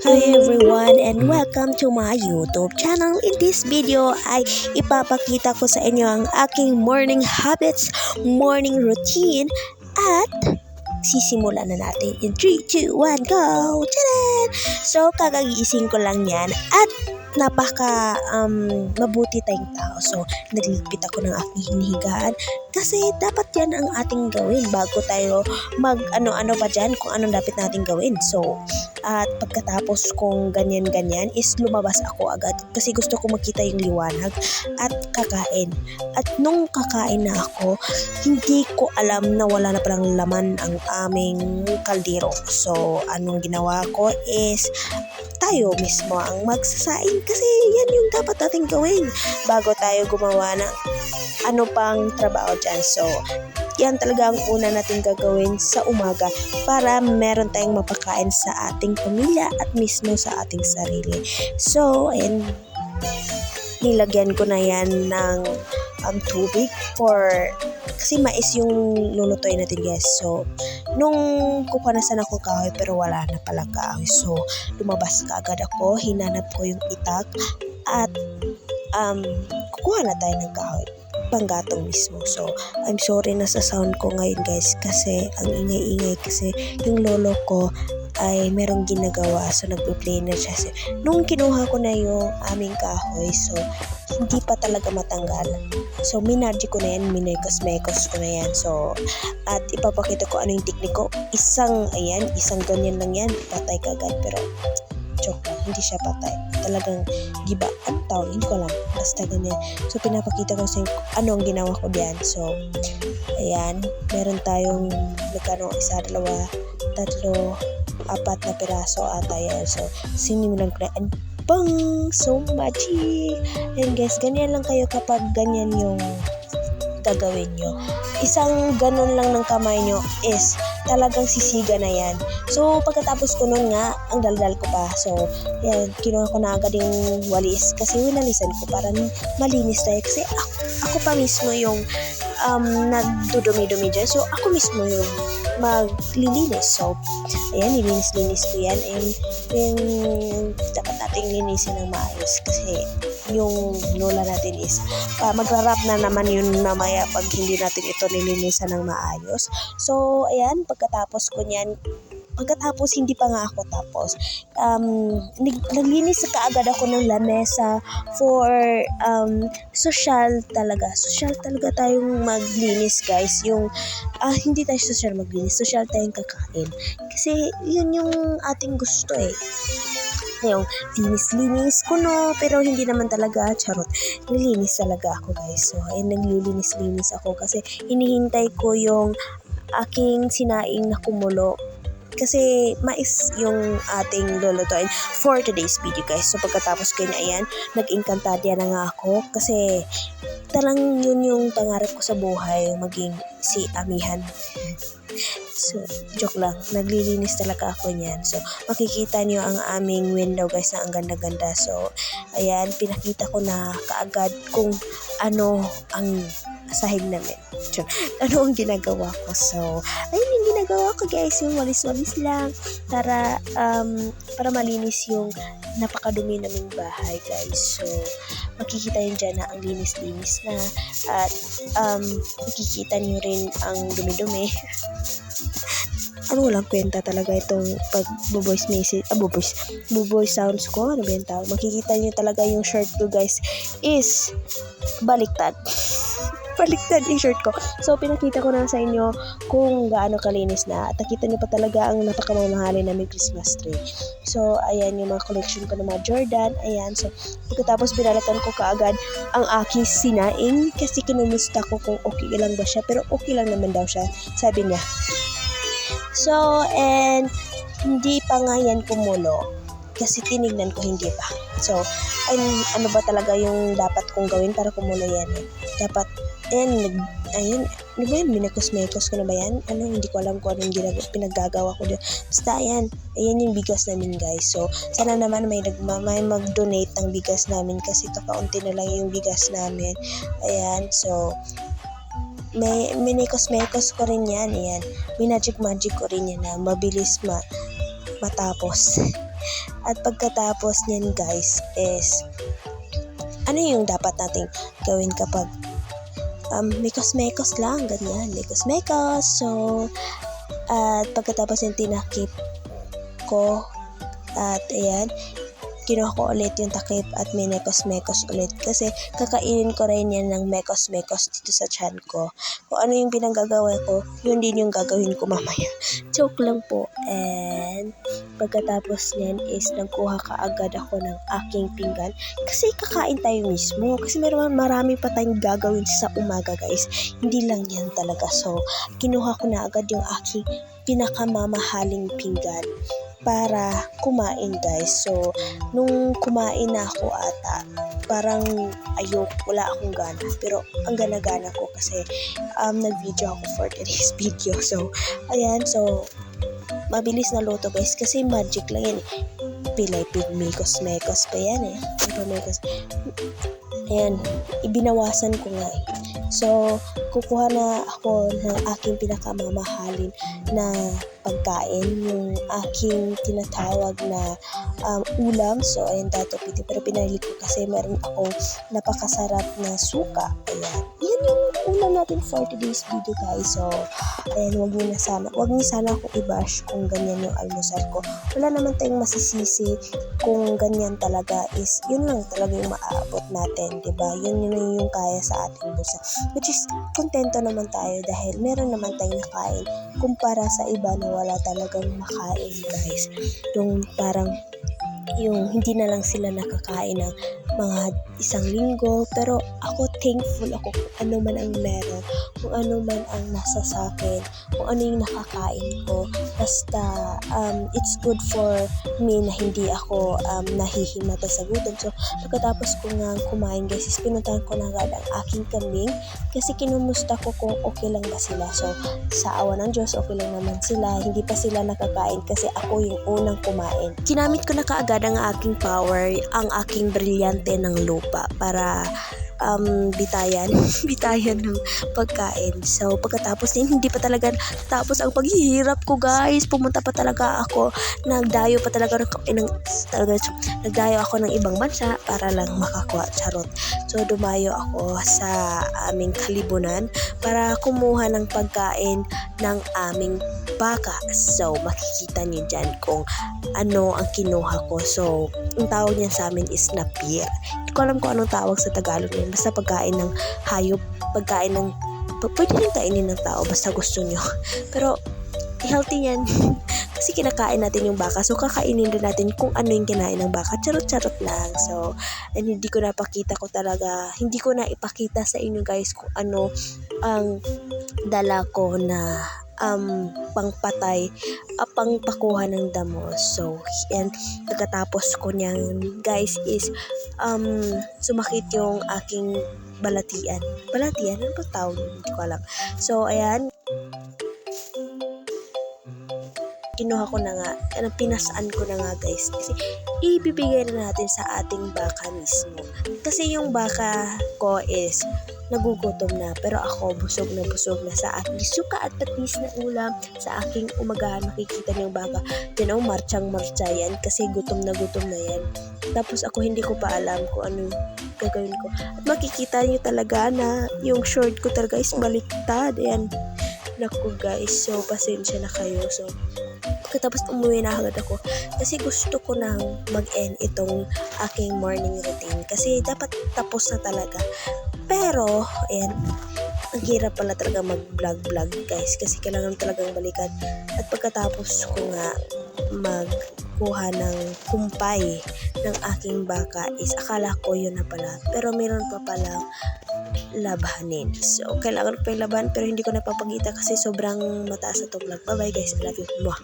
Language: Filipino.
Hi everyone and welcome to my YouTube channel. In this video ay ipapakita ko sa inyo ang aking morning habits, morning routine at sisimulan na natin in 3, 2, 1, go! Tadaan! So kagagising ko lang yan at mabuti tayong tao. So nagligpit ako ng aking hinihigaan kasi dapat yan ang ating gawin bago tayo mag ano-ano pa dyan kung anong dapat natin gawin. So at pagkatapos kong ganyan-ganyan is lumabas ako agad kasi gusto ko makita yung liwanag at kakain. At nung kakain na ako, hindi ko alam na wala na palang laman ang aming kaldero. So anong ginawa ko is tayo mismo ang magsasaing kasi yan yung dapat natin gawin bago tayo gumawa ng ano pang trabaho dyan. So yan talaga ang una natin gagawin sa umaga para meron tayong mapakain sa ating pamilya at mismo sa ating sarili. So ayan, nilagyan ko na yan ng tubig kasi mais yung lulutuin natin, guys. So nung kukunasan ako kahoy pero wala na pala kahoy, so lumabas ka agad ako, hinanap ko yung itak at kukuha na tayo ng kahoy panggatong mismo. So I'm sorry na sa sound ko ngayon, guys, kasi ang ingay-ingay kasi yung lolo ko ay merong ginagawa, so nagpe-play na siya. So, nung kinuha ko na yung aming kahoy, so hindi pa talaga matanggal. So minadji ko na yan, minekos-mekos ko na yan. So at ipapakita ko ano yung teknik ko. Isang ganyan lang yan, patay kagad. Pero joke lang, hindi siya patay. Talagang giba, ang tawag, hindi ko alam, basta ganyan. So pinapakita ko sa ano ang ginawa ko diyan. So ayan, meron tayong isa, dalawa, tatlo, apat na piraso ata yan. So sinimulan ko na and bang! So magic! And guys, ganyan lang kayo kapag ganyan yung gagawin nyo. Isang ganon lang ng kamay nyo is talagang sisiga na yan. So pagkatapos ko nun nga, ang daldal ko pa. So yan, kinuha ko na agad yung walis kasi winalisan ko para malinis tayo. Kasi ako pa mismo yung nagdudumi-dumi dyan. So ako mismo yung maglilinis. So ayan, nilinis-linis ko yan. And dapat nating linisin ng maayos kasi yung lola natin is magra-wrap na naman yun mamaya pag hindi natin ito nilinisan ng maayos. So ayan, pagkatapos hindi pa nga ako tapos, naglinis kaagad ako ng lamesa for social talaga tayong maglinis, guys. Yung hindi tayo social maglinis, social tayong kakain kasi yun yung ating gusto yung linis-linis ko, no, pero hindi naman talaga, charot, nilinis talaga ako, guys. So ayun, naglilinis-linis ako kasi hinihintay ko yung aking sinaing na kumulo kasi mais yung ating lulutuin for today's video, guys. So pagkatapos ko na ayan, nag-inkantadya na nga ako kasi talang yun yung pangarap ko sa buhay, maging si amihan. So joke lang, naglilinis talaga ako niyan. So makikita niyo ang aming window, guys, na ang ganda-ganda. So ayan, pinakita ko na kaagad kung ano ang sahig namin. Ano ang ginagawa ko. So ayun yung ginagawa ko, guys, yung walis-walis lang para malinis yung napakadumi naming bahay, guys. So makikita yun dyan na ang linis-linis na at makikita nyo rin ang dumi-dumi. Walang kwenta talaga itong pag-voice message, voice sounds ko. Ano ba yung tawag? Makikita nyo talaga yung shirt ko, guys, is baliktad. Baliktad yung shirt ko. So pinakita ko na sa inyo kung gaano kalinis na. At nakita nyo pa talaga ang napakamamahalin na may Christmas tree. So ayan yung mga collection ko ng mga Jordan. Ayan, so pagkatapos binalatan ko kaagad ang aking sinaing kasi kinumusta ko kung okay lang ba siya. Pero okay lang naman daw siya, sabi niya. So and hindi pa nga yan kumulo kasi tinignan ko hindi pa. So ano ba talaga yung dapat kong gawin para kumulo yan? Dapat ayun, ano ba yan? Minekos-mekos ko na ba yan? Hindi ko alam kung anong pinaggagawa ko dyan. Basta ayan yung bigas namin, guys. So sana naman may mag-donate ng bigas namin kasi kakaunti na lang yung bigas namin. Ayan, so may minekos-mekos ko rin yan. Ayan, minagic ko rin yan na mabilis matapos. At pagkatapos niyan guys is, ano yung dapat nating gawin kapag mekos-mekos lang, ganyan, mekos-mekos. So, at pagkatapos yung tinakip ko, at ayan, kinuha ko ulit yung takip at minekos-mekos ulit kasi kakainin ko rin yan ng mekos-mekos dito sa tiyan ko. Kung ano yung pinanggagawa ko, yun din yung gagawin ko mamaya. Joke lang po. And pagkatapos niyan is nagkuha ka agad ako ng aking pinggan kasi kakain tayo mismo. Kasi marami pa tayong gagawin sa umaga guys. Hindi lang yan talaga. So, kinuha ko na agad yung aking pinakamamahaling pinggan para kumain guys. So, nung kumain na ako ata, parang wala akong gana. Pero ang gana-gana ko kasi nag-video ako for today's video. So, ayan. So, mabilis na luto guys kasi magic lang yan eh. Pilay mekos-mekos pa yan eh. Ayan, ibinawasan ko nga eh. So, kukuha na ako ng aking pinakamamahalin na pagkain, yung aking tinatawag na ulam. So, ayan, datopiti. Pero pinahili ko kasi meron akong napakasarap na suka. Ayan. Yan yung ulam natin for today's video, guys. So, ayan, wag niyo sana akong i-bash kung ganyan yung almusal ko. Wala naman tayong masisisi kung ganyan talaga is, yun lang talaga yung maaabot natin, diba? Yun yung kaya sa ating busa. Which is, kontento naman tayo dahil meron naman tayong nakain kumpara sa iba na wala talagang makain, guys. Yung parang yung hindi na lang sila nakakain ng mga isang linggo, pero ako thankful ako kung ano man ang meron, kung ano man ang nasa sakin, kung ano yung nakakain ko. Basta it's good for me na hindi ako nahihimata sa gutom. So pagkatapos ko nga kumain guys, is pinuntahan ko na agad ang aking kambing kasi kinumusta ko kung okay lang ba sila. So sa awa ng Diyos, okay lang naman sila, hindi pa sila nakakain kasi ako yung unang kumain. Ginamit ko na kaagad ang aking power, ang aking brilyante ng lupa para bitayan ng pagkain. So pagkatapos din, hindi pa talaga tapos ang paghihirap ko guys. Pumunta pa talaga ako, nagdayo ako ng ibang bansa para lang makakuha, charot. So dumayo ako sa aming kalibunan para kumuha ng pagkain ng aming baka. So makikita niyo dyan kung ano ang kinuha ko. So ang tawag niyan sa amin is napier. Hindi ko alam kung anong tawag sa Tagalog niyan. Basta pagkain ng hayop, pagkain ng pwede rin kainin ng tao basta gusto nyo. Pero healthy yan kasi kinakain natin yung baka, so kakainin din natin kung ano yung kinain ng baka. Charot lang. So and hindi ko na ipakita sa inyo guys kung ano ang dala ko na pangpatay, pangpakuha ng damo. So and pagkatapos ko niyan guys is sumakit yung aking balatian, ano ba tawag? Hindi ko alam. So ayan, kinuha ko na nga, pinasaan ko na nga guys kasi ibibigay na natin sa ating baka mismo. Kasi yung baka ko is nagugutom na, pero ako busog na sa aking suka at patis na ulam. Sa aking umagahan makikita niyo yung baka dyan, martsang-martsa yan kasi gutom na yan. Tapos ako hindi ko pa alam kung ano gagawin ko. At makikita niyo talaga na yung short ko talaga is baliktad. Ayan, naku guys, so pasensya na kayo. So pagkatapos umuwi na agad ako kasi gusto ko nang mag-end itong aking morning routine kasi dapat tapos na talaga. Pero ayan, ang hirap pala talaga mag-vlog guys kasi kailangan talagang balikan. At pagkatapos ko nga magkuha ng kumpay ng aking baka is akala ko yun na pala, pero meron pa palang labanin. So kailangan ko pa yung laban pero hindi ko napapagita kasi sobrang mataas na itong vlog. Bye bye guys, I love you. Mwah.